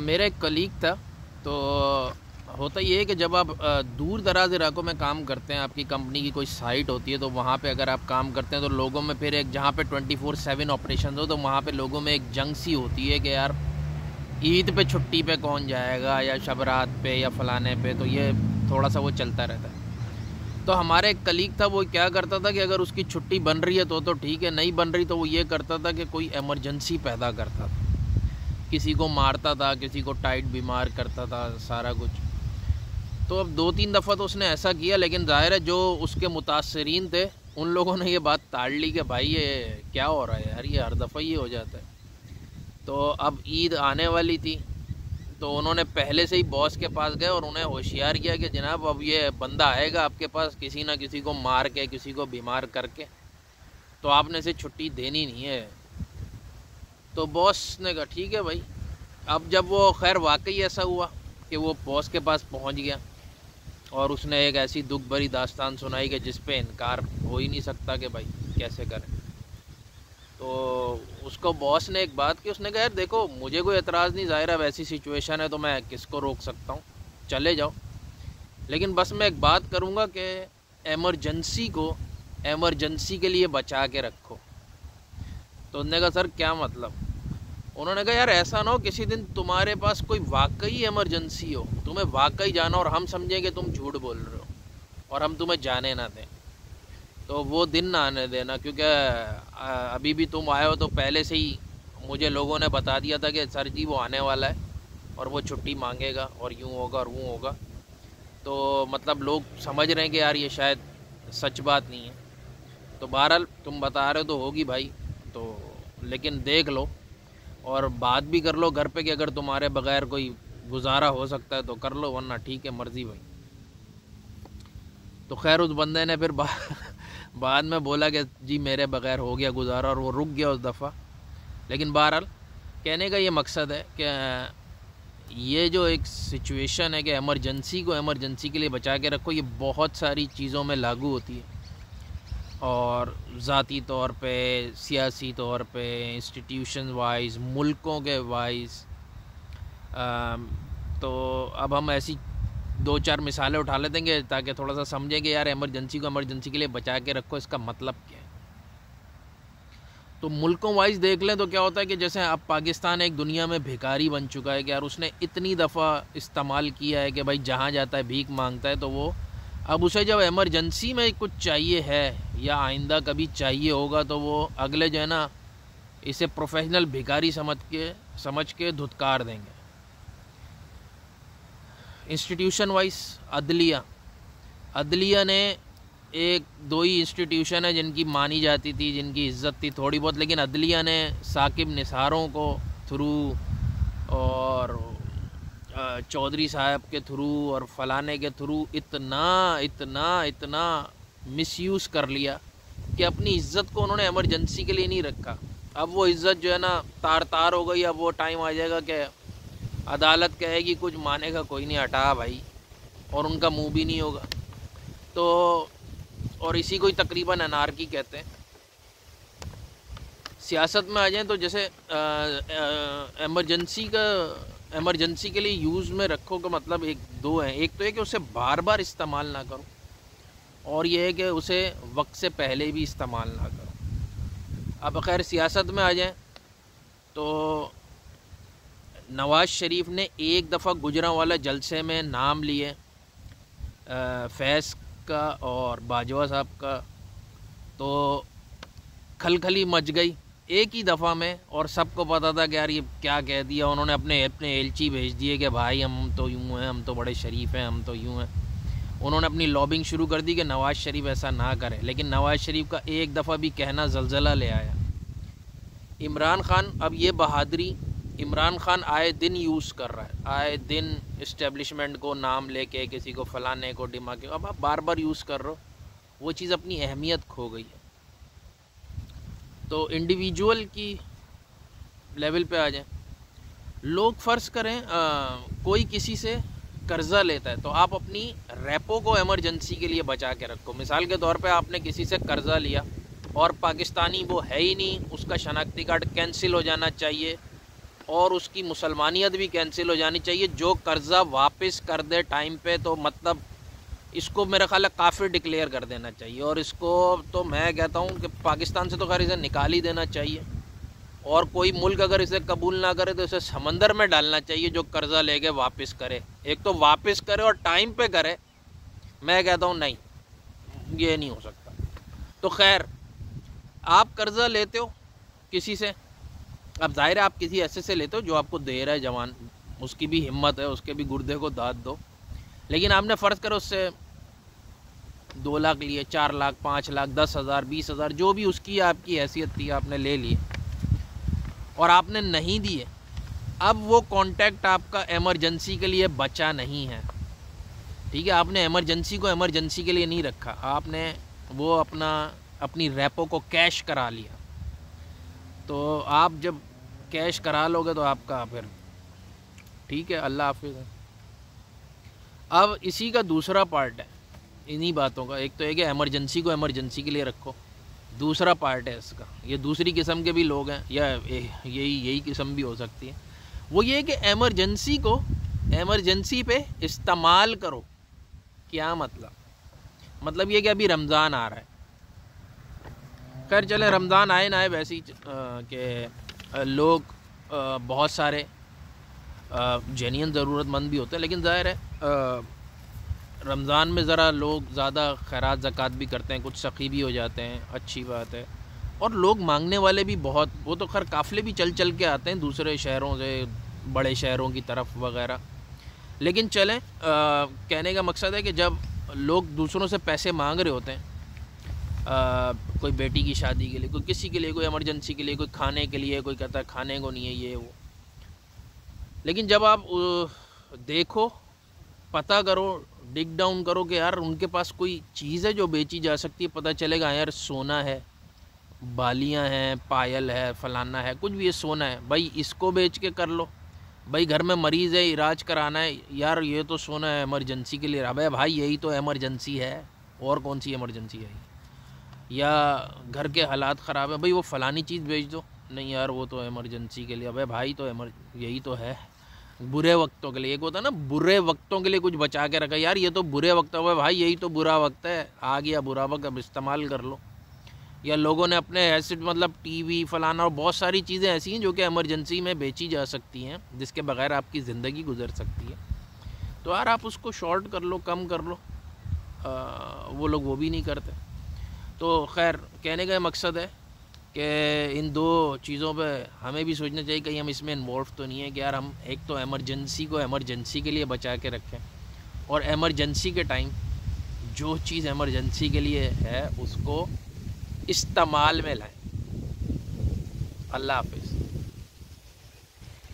मेरा एक कलीग था। तो होता ये है कि जब आप दूर दराज इलाकों में काम करते हैं, आपकी कंपनी की कोई साइट होती है, तो वहाँ पे अगर आप काम करते हैं तो लोगों में फिर एक, जहाँ पे 24/7 ऑपरेशन हो, तो वहाँ पे लोगों में एक जंग सी होती है कि यार ईद पे छुट्टी पे कौन जाएगा, या शब रात पे, या फलाने पे। तो ये थोड़ा सा वो चलता रहता है। तो हमारे एक कलीग था, वो क्या करता था कि अगर उसकी छुट्टी बन रही है तो ठीक है, नहीं बन रही तो वो ये करता था कि कोई एमरजेंसी पैदा करता था, किसी को मारता था, किसी को टाइट बीमार करता था, सारा कुछ। तो अब 2-3 दफ़ा तो उसने ऐसा किया, लेकिन ज़ाहिर है जो उसके मुतासरीन थे उन लोगों ने ये बात ताड़ ली कि भाई ये क्या हो रहा है यार, ये हर दफ़ा ये हो जाता है। तो अब ईद आने वाली थी, तो उन्होंने पहले से ही बॉस के पास गए और उन्हें होशियार किया कि जनाब अब ये बंदा आएगा आपके पास किसी ना किसी को मार के, किसी को बीमार करके, तो आपने इसे छुट्टी देनी नहीं है। तो बॉस ने कहा ठीक है भाई। अब जब वो खैर वाकई ऐसा हुआ कि वो बॉस के पास पहुंच गया और उसने एक ऐसी दुख भरी दास्तान सुनाई कि जिस पे इनकार हो ही नहीं सकता कि भाई कैसे करें। तो उसको बॉस ने एक बात की, उसने कहा यार देखो मुझे कोई एतराज़ नहीं, ज़ाहिर है वैसी सिचुएशन है तो मैं किसको रोक सकता हूँ, चले जाओ, लेकिन बस मैं एक बात करूँगा कि एमरजेंसी को एमरजेंसी के लिए बचा के रखो। तो उन्होंने कहा सर क्या मतलब? उन्होंने कहा यार ऐसा ना हो किसी दिन तुम्हारे पास कोई वाकई इमरजेंसी हो, तुम्हें वाकई जाना, और हम समझें कि तुम झूठ बोल रहे हो और हम तुम्हें जाने ना दें, तो वो दिन ना आने देना। क्योंकि अभी भी तुम आए हो तो पहले से ही मुझे लोगों ने बता दिया था कि सर जी वो आने वाला है और वो छुट्टी मांगेगा और यूँ होगा और वो होगा। तो मतलब लोग समझ रहे हैं कि यार ये शायद सच बात नहीं है। तो बहरहाल तुम बता रहे हो तो होगी भाई, तो लेकिन देख लो और बात भी कर लो घर पे कि अगर तुम्हारे बगैर कोई गुजारा हो सकता है तो कर लो, वरना ठीक है मर्जी भाई। तो खैर उस बंदे ने फिर बाद में बोला कि जी मेरे बगैर हो गया गुजारा, और वो रुक गया उस दफ़ा। लेकिन बहरहाल कहने का ये मकसद है कि ये जो एक सिचुएशन है कि एमरजेंसी को एमरजेंसी के लिए बचा के रखो, ये बहुत सारी चीज़ों में लागू होती है, और ज़ाती तौर पे, सियासी तौर पे, इंस्टीट्यूशन वाइज, मुल्कों के वाइज। तो अब हम ऐसी 2-4 मिसालें उठा लेते हैं ताकि थोड़ा सा समझें कि यार एमरजेंसी को एमरजेंसी के लिए बचा के रखो, इसका मतलब क्या है। तो मुल्कों वाइज देख लें तो क्या होता है कि जैसे अब पाकिस्तान एक दुनिया में भिखारी बन चुका है कि यार उसने इतनी दफ़ा इस्तेमाल किया है कि भाई जहाँ जाता है भीख मांगता है, तो वो अब उसे जब इमरजेंसी में कुछ चाहिए है या आइंदा कभी चाहिए होगा तो वो अगले जो है ना इसे प्रोफेशनल भिखारी समझ के धुतकार देंगे। इंस्टीट्यूशन वाइज अदलिया ने एक दो ही इंस्टीट्यूशन है जिनकी मानी जाती थी, जिनकी इज्जत थी थोड़ी बहुत, लेकिन अदलिया ने साकिब निसारों को थ्रू और चौधरी साहब के थ्रू और फलाने के थ्रू इतना इतना इतना मिसयूज़ कर लिया कि अपनी इज्जत को उन्होंने इमरजेंसी के लिए नहीं रखा। अब वो इज्जत जो है ना तार तार हो गई। अब वो टाइम आ जाएगा कि अदालत कहेगी कुछ, मानेगा कोई नहीं, हटा भाई, और उनका मुंह भी नहीं होगा। तो और इसी को ही तकरीबन अनारकी कहते हैं। सियासत में आ जाएं तो जैसे एमरजेंसी के लिए यूज़ में रखो का मतलब एक दो हैं। एक तो है कि उसे बार बार इस्तेमाल ना करो, और ये है कि उसे वक्त से पहले भी इस्तेमाल ना करो। अब खैर सियासत में आ जाएं तो नवाज़ शरीफ ने एक दफ़ा गुजरांवाला जलसे में नाम लिए फैज़ का और बाजवा साहब का, तो खलखली मच गई एक ही दफ़ा में, और सबको पता था कि यार ये क्या कह दिया उन्होंने। अपने अपने एलची भेज दिए कि भाई हम तो यूँ हैं, हम तो बड़े शरीफ हैं, हम तो यूँ हैं। उन्होंने अपनी लॉबिंग शुरू कर दी कि नवाज़ शरीफ ऐसा ना करे, लेकिन नवाज़ शरीफ का एक दफ़ा भी कहना जलजला ले आया। इमरान खान, अब ये बहादुरी इमरान खान आए दिन यूज़ कर रहा है, आए दिन इस्टेब्लिशमेंट को नाम लेके, किसी को फलाने को डिमा के, अब आप बार बार यूज़ कर रहे हो, वो चीज़ अपनी अहमियत खो गई है। तो इंडिविजुअल की लेवल पे आ जाए, लोग फ़र्ज़ करें कोई किसी से कर्ज़ा लेता है, तो आप अपनी रेपो को इमरजेंसी के लिए बचा के रखो। मिसाल के तौर पे आपने किसी से कर्ज़ा लिया और पाकिस्तानी वो है ही नहीं, उसका शनाख्ती कार्ड कैंसिल हो जाना चाहिए, और उसकी मुसलमानियत भी कैंसिल हो जानी चाहिए। जो कर्ज़ा वापस कर दे टाइम पे तो मतलब इसको मेरा ख्याल है काफ़िर डिक्लेयर कर देना चाहिए। और इसको तो मैं कहता हूँ कि पाकिस्तान से तो खैर इसे निकाल ही देना चाहिए, और कोई मुल्क अगर इसे कबूल ना करे तो इसे समंदर में डालना चाहिए जो कर्ज़ा लेके वापस करे। एक तो वापस करे और टाइम पे करे, मैं कहता हूँ नहीं, ये नहीं हो सकता। तो खैर, आप कर्ज़ा लेते हो किसी से, अब जाहिर है आप किसी ऐसे से लेते हो जो आपको दे रहा है जवान, उसकी भी हिम्मत है, उसके भी गुर्दे को दाद दो। लेकिन आपने फ़र्ज़ करो उससे 2 लाख लिए, 4 लाख, 5 लाख, 10,000, 20,000, जो भी उसकी आपकी हैसियत थी आपने ले लिए और आपने नहीं दिए। अब वो कॉन्टैक्ट आपका एमरजेंसी के लिए बचा नहीं है, ठीक है। आपने एमरजेंसी को एमरजेंसी के लिए नहीं रखा, आपने वो अपनी रेपो को कैश करा लिया। तो आप जब कैश करा लोगे तो आपका फिर ठीक है, अल्लाह हाफिज़ है। अब इसी का दूसरा पार्ट है इन्हीं बातों का। एक तो एक है एमरजेंसी को एमरजेंसी के लिए रखो, दूसरा पार्ट है इसका, ये दूसरी किस्म के भी लोग हैं, या यही किस्म भी हो सकती है। वो ये कि एमरजेंसी को एमरजेंसी पे इस्तेमाल करो। क्या मतलब ये कि अभी रमज़ान आ रहा है, खैर चले रमज़ान आए ना आए, वैसे ही कि लोग बहुत सारे जेन्युइन ज़रूरतमंद भी होते हैं, लेकिन ज़ाहिर है रमज़ान में ज़रा लोग ज़्यादा खैरात ज़कात भी करते हैं, कुछ सखी भी हो जाते हैं, अच्छी बात है। और लोग मांगने वाले भी बहुत, वो तो खैर काफ़िले भी चल के आते हैं दूसरे शहरों से, बड़े शहरों की तरफ वगैरह। लेकिन चलें, कहने का मकसद है कि जब लोग दूसरों से पैसे मांग रहे होते हैं, कोई बेटी की शादी के लिए, कोई किसी के लिए, कोई इमरजेंसी के लिए, कोई खाने के लिए, कोई कहता है खाने को नहीं है ये वो, लेकिन जब आप देखो, पता करो, डिग डाउन करो कि यार उनके पास कोई चीज़ है जो बेची जा सकती है, पता चलेगा यार सोना है, बालियां हैं, पायल है, फलाना है, कुछ भी ये सोना है, भाई इसको बेच के कर लो। भाई घर में मरीज़ है, इलाज कराना है, यार ये तो सोना है इमरजेंसी के लिए, अबे भाई यही तो इमरजेंसी है, और कौन सी इमरजेंसी है। या घर के हालात ख़राब है, भाई वो फ़लानी चीज़ बेच दो, नहीं यार वो तो इमरजेंसी के लिए, अबे भाई तो यही तो है बुरे वक्तों के लिए। एक होता है ना बुरे वक्तों के लिए कुछ बचा के रखा, यार ये तो बुरे वक्त है भाई, यही तो बुरा वक्त है, आ गया बुरा वक्त, अब इस्तेमाल कर लो। या लोगों ने अपने एसिड मतलब टीवी फलाना और बहुत सारी चीज़ें ऐसी हैं जो कि इमरजेंसी में बेची जा सकती हैं, जिसके बगैर आपकी ज़िंदगी गुजर सकती है। तो यार आप उसको शॉर्ट कर लो, कम कर लो, वो लोग वो भी नहीं करते। तो खैर कहने का मकसद है कि इन दो चीज़ों पे हमें भी सोचना चाहिए कहीं हम इसमें इन्वॉल्व तो नहीं है कि यार हम एक तो एमरजेंसी को एमरजेंसी के लिए बचा के रखें, और एमरजेंसी के टाइम जो चीज़ एमरजेंसी के लिए है उसको इस्तेमाल में लाएं। अल्लाह हाफिज़।